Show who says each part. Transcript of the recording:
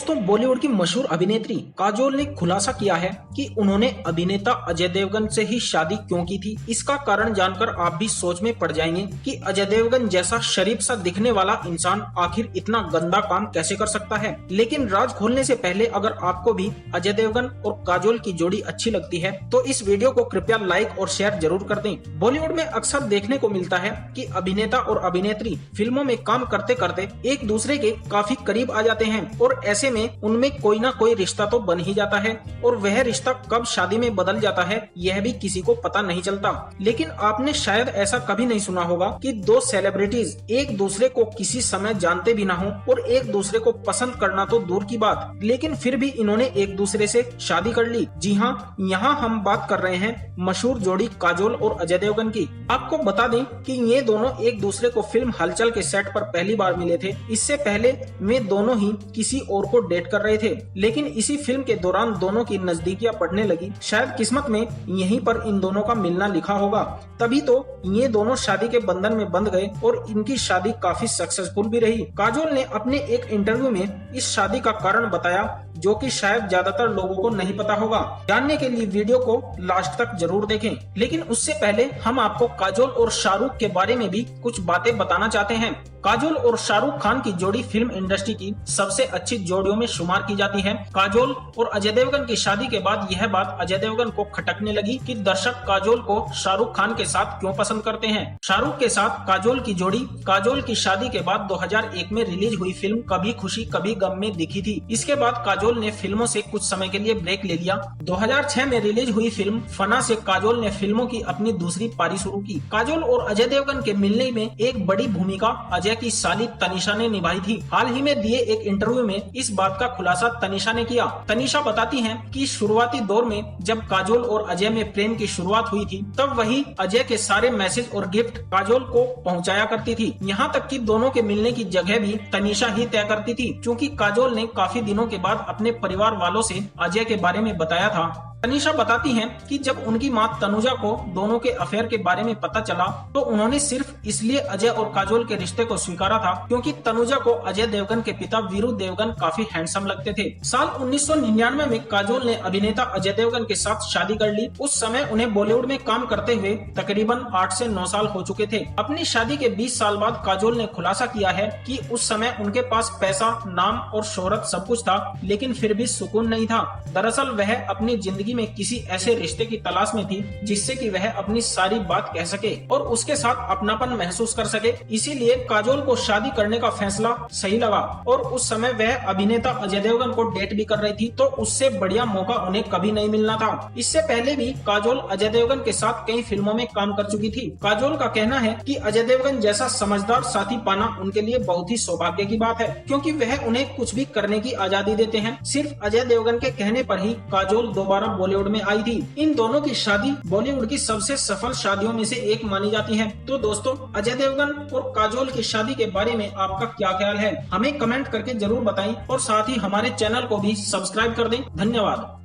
Speaker 1: दोस्तों, बॉलीवुड की मशहूर अभिनेत्री काजोल ने खुलासा किया है कि उन्होंने अभिनेता अजय देवगन से ही शादी क्यों की थी। इसका कारण जानकर आप भी सोच में पड़ जाएंगे कि अजय देवगन जैसा शरीफ सा दिखने वाला इंसान आखिर इतना गंदा काम कैसे कर सकता है। लेकिन राज खोलने से पहले अगर आपको भी अजय देवगन और काजोल की जोड़ी अच्छी लगती है तो इस वीडियो को कृपया लाइक और शेयर जरूर कर दें। बॉलीवुड में अक्सर देखने को मिलता है कि अभिनेता और अभिनेत्री फिल्मों में काम करते करते एक दूसरे के काफी करीब आ जाते हैं और ऐसे में उनमें कोई ना कोई रिश्ता तो बन ही जाता है और वह रिश्ता कब शादी में बदल जाता है यह भी किसी को पता नहीं चलता। लेकिन आपने शायद ऐसा कभी नहीं सुना होगा कि दो सेलिब्रिटीज एक दूसरे को किसी समय जानते भी ना हो और एक दूसरे को पसंद करना तो दूर की बात, लेकिन फिर भी इन्होंने एक दूसरे से शादी कर ली। जी हाँ, यहाँ हम बात कर रहे हैं मशहूर जोड़ी काजोल और अजय देवगन की। आपको बता दें कि ये दोनों एक दूसरे को फिल्म हलचल के सेट पर पहली बार मिले थे। इससे पहले वे दोनों ही किसी और को डेट कर रहे थे, लेकिन इसी फिल्म के दौरान दोनों की नजदीकियां बढ़ने लगी। शायद किस्मत में यहीं पर इन दोनों का मिलना लिखा होगा, तभी तो ये दोनों शादी के बंधन में बंध गए और इनकी शादी काफी सक्सेसफुल भी रही। काजोल ने अपने एक इंटरव्यू में इस शादी का कारण बताया जो कि शायद ज्यादातर लोगों को नहीं पता होगा। जानने के लिए वीडियो को लास्ट तक जरूर देखें। लेकिन उससे पहले हम आपको काजोल और शाहरुख के बारे में भी कुछ बातें बताना चाहते हैं। काजोल और शाहरुख खान की जोड़ी फिल्म इंडस्ट्री की सबसे अच्छी जोड़ियों में शुमार की जाती है। काजोल और अजय देवगन की शादी के बाद यह बात अजय देवगन को खटकने लगी कि दर्शक काजोल को शाहरुख खान के साथ क्यों पसंद करते हैं। शाहरुख के साथ काजोल की जोड़ी काजोल की शादी के बाद 2001 में रिलीज हुई फिल्म कभी खुशी कभी गम में दिखी थी। इसके बाद काजोल ने फिल्मों से कुछ समय के लिए ब्रेक ले लिया। 2006 में रिलीज हुई फिल्म फना से काजोल ने फिल्मों की अपनी दूसरी पारी शुरू की। काजोल और अजय देवगन के मिलने में एक बड़ी भूमिका अजय की साली तनिषा ने निभाई थी। हाल ही में दिए एक इंटरव्यू में इस बात का खुलासा तनिषा ने किया। तनिषा बताती हैं कि शुरुआती दौर में जब काजोल और अजय में प्रेम की शुरुआत हुई थी तब वही अजय के सारे मैसेज और गिफ्ट काजोल को पहुंचाया करती थी। यहाँ तक कि दोनों के मिलने की जगह भी तनिषा ही तय करती थी, क्योंकि काजोल ने काफी दिनों के बाद अपने परिवार वालों से अजय के बारे में बताया था। तनिषा बताती हैं कि जब उनकी मां तनुजा को दोनों के अफेयर के बारे में पता चला तो उन्होंने सिर्फ इसलिए अजय और काजोल के रिश्ते को स्वीकारा था क्योंकि तनुजा को अजय देवगन के पिता वीरू देवगन काफी हैंडसम लगते थे। साल 1999 में काजोल ने अभिनेता अजय देवगन के साथ शादी कर ली। उस समय उन्हें बॉलीवुड में काम करते हुए तकरीबन 8 से 9 साल हो चुके थे। अपनी शादी के 20 साल बाद काजोल ने खुलासा किया है कि उस समय उनके पास पैसा, नाम और शोहरत सब कुछ था, लेकिन फिर भी सुकून नहीं था। दरअसल वह अपनी जिंदगी में किसी ऐसे रिश्ते की तलाश में थी जिससे कि वह अपनी सारी बात कह सके और उसके साथ अपनापन महसूस कर सके। इसीलिए काजोल को शादी करने का फैसला सही लगा और उस समय वह अभिनेता अजय देवगन को डेट भी कर रही थी, तो उससे बढ़िया मौका उन्हें कभी नहीं मिलना था। इससे पहले भी काजोल अजय देवगन के साथ कई फिल्मों में काम कर चुकी थी। काजोल का कहना है कि अजय देवगन जैसा समझदार साथी पाना उनके लिए बहुत ही सौभाग्य की बात है, क्योंकि वह उन्हें कुछ भी करने की आजादी देते हैं। सिर्फ अजय देवगन के कहने पर ही काजोल दोबारा बॉलीवुड में आई थी। इन दोनों की शादी बॉलीवुड की सबसे सफल शादियों में से एक मानी जाती है। तो दोस्तों, अजय देवगन और काजोल की शादी के बारे में आपका क्या ख्याल है, हमें कमेंट करके जरूर बताएं और साथ ही हमारे चैनल को भी सब्सक्राइब कर दें। धन्यवाद।